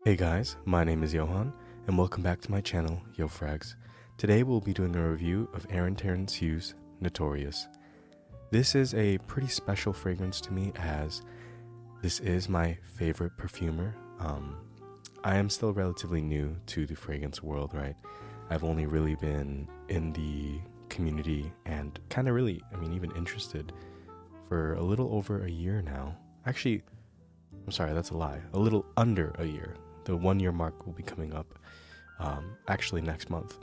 Hey guys, my name is Yohan, and welcome back to my channel, YoFrags. Today we'll be doing a review of Aaron Terence Hughes Notorious. This is a pretty special fragrance to me as this is my favorite perfumer. I am still relatively new to the fragrance world, right? I've only really been in the community and kind of really, even interested for a little over a year now. Actually, I'm sorry, that's a lie. A little under a year. The 1 year mark will be coming up actually next month.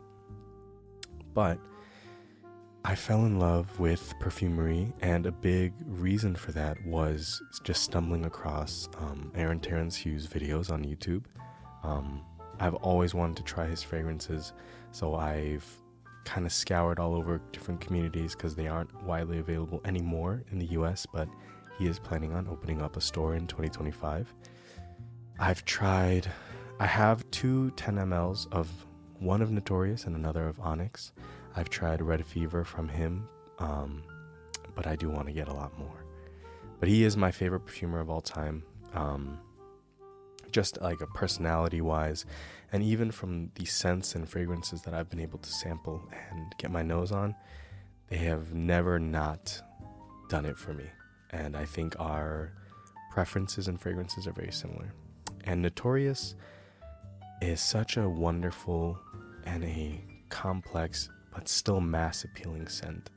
But I fell in love with perfumery, and a big reason for that was just stumbling across Aaron Terence Hughes videos on YouTube. I've always wanted to try his fragrances, so I've kind of scoured all over different communities because they aren't widely available anymore in the US, but he is planning on opening up a store in 2025. I have two 10 mLs of one of Notorious and another of Onyx. I've tried Red Fever from him, but I do want to get a lot more. But he is my favorite perfumer of all time, just like a personality wise, and even from the scents and fragrances that I've been able to sample and get my nose on, they have never not done it for me. And I think our preferences and fragrances are very similar. And Notorious is such a wonderful and a complex but still mass appealing scent.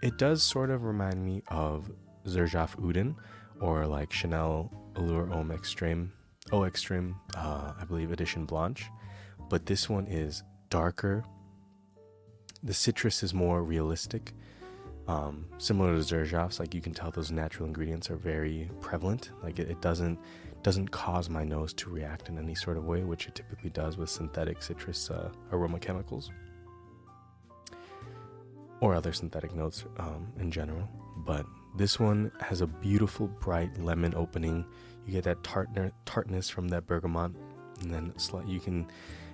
It does sort of remind me of Xerjoff Oudin or like Chanel Allure Homme Extreme, I believe Edition Blanche. But this one is darker. The citrus is more realistic. Similar to Xerjoff's, like you can tell those natural ingredients are very prevalent. Like it doesn't cause my nose to react in any sort of way, which it typically does with synthetic citrus aroma chemicals or other synthetic notes in general. But this one has a beautiful bright lemon opening. You get that tartness from that bergamot, and then you can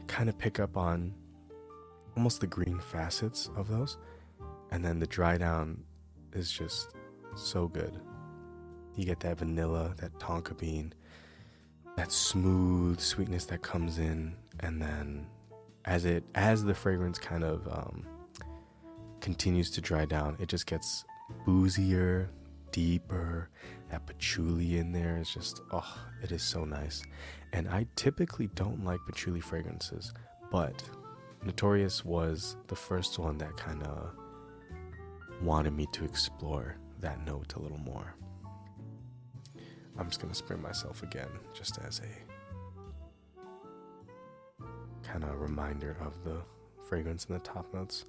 kind of pick up on almost the green facets of those. And then the dry down is just so good. You get that vanilla, that tonka bean, that smooth sweetness that comes in, and then as the fragrance kind of continues to dry down, it just gets boozier, deeper. That patchouli in there is just, it is so nice. And I typically don't like patchouli fragrances, but Notorious was the first one that kind of wanted me to explore that note a little more. I'm just going to spray myself again, just as a kind of reminder of the fragrance in the top notes.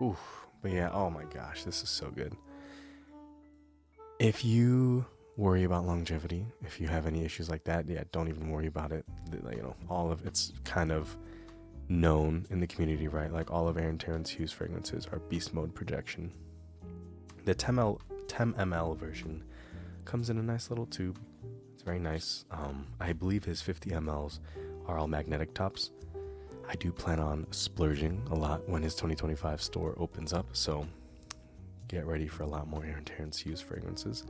Ooh, but yeah, oh my gosh, this is so good. If you worry about longevity, if you have any issues like that, don't even worry about it. All of it's kind of known in the community, right? Like all of Aaron Terence Hughes fragrances are beast mode projection. The 10 ml version comes in a nice little tube. It's very nice. I believe his 50 mLs are all magnetic tops. I do plan on splurging a lot when his 2025 store opens up, so get ready for a lot more Aaron Terence Hughes fragrances.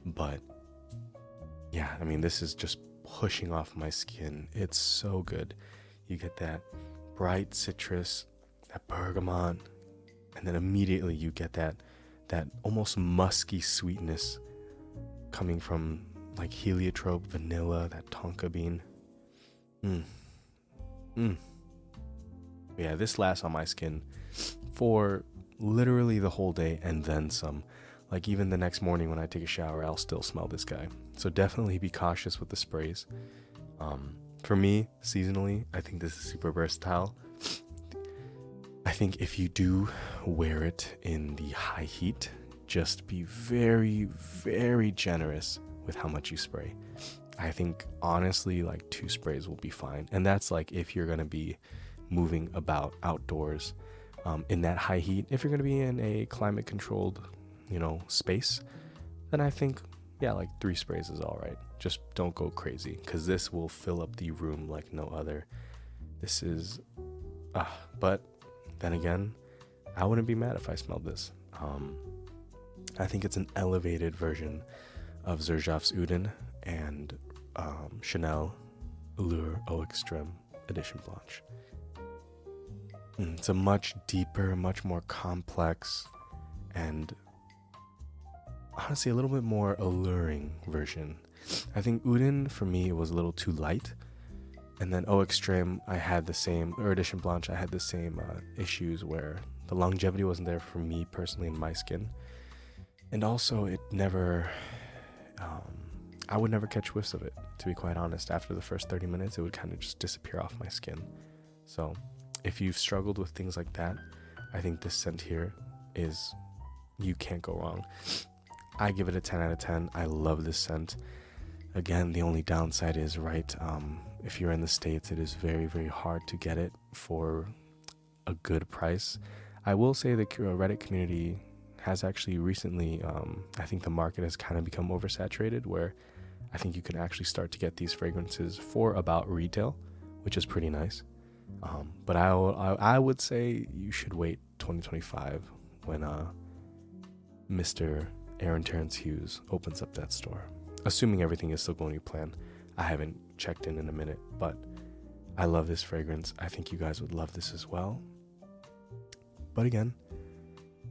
But yeah, this is just pushing off my skin. It's so good. You get that bright citrus, that bergamot, and then immediately you get that almost musky sweetness coming from like heliotrope, vanilla, that tonka bean. Yeah, this lasts on my skin for literally the whole day and then some. Like even the next morning when I take a shower, I'll still smell this guy. So definitely be cautious with the sprays. For me, seasonally, I think this is super versatile. I think if you do wear it in the high heat, just be very, very generous with how much you spray. I think honestly, like 2 sprays will be fine. And that's like if you're going to be moving about outdoors in that high heat. If you're going to be in a climate controlled, space, then I think, like 3 sprays is all right. Just don't go crazy because this will fill up the room like no other. This is, but then again, I wouldn't be mad if I smelled this. I think it's an elevated version of Xerjoff's Oudin and Chanel Allure Eau Extreme Edition Blanche. It's a much deeper, much more complex, and honestly a little bit more alluring version. I think Udin for me was a little too light, and then Eau Extreme I had the same, or Edition Blanche I had the same issues where the longevity wasn't there for me personally in my skin, and also it never I would never catch whiffs of it, to be quite honest. After the first 30 minutes it would kind of just disappear off my skin. So if you've struggled with things like that, I think this scent here is, you can't go wrong. I give it a 10 out of 10. I love this scent. Again, the only downside is, if you're in the States, it is very, very hard to get it for a good price. I will say the Reddit community has actually recently, I think the market has kind of become oversaturated, where I think you can actually start to get these fragrances for about retail, which is pretty nice. But I would say you should wait 2025 when Mr. Aaron Terence Hughes opens up that store. Assuming everything is still going to plan. I haven't checked in a minute, but I love this fragrance. I think you guys would love this as well. But again,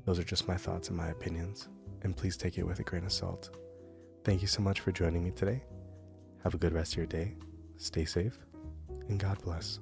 those are just my thoughts and my opinions, and please take it with a grain of salt. Thank you so much for joining me today. Have a good rest of your day. Stay safe, and God bless.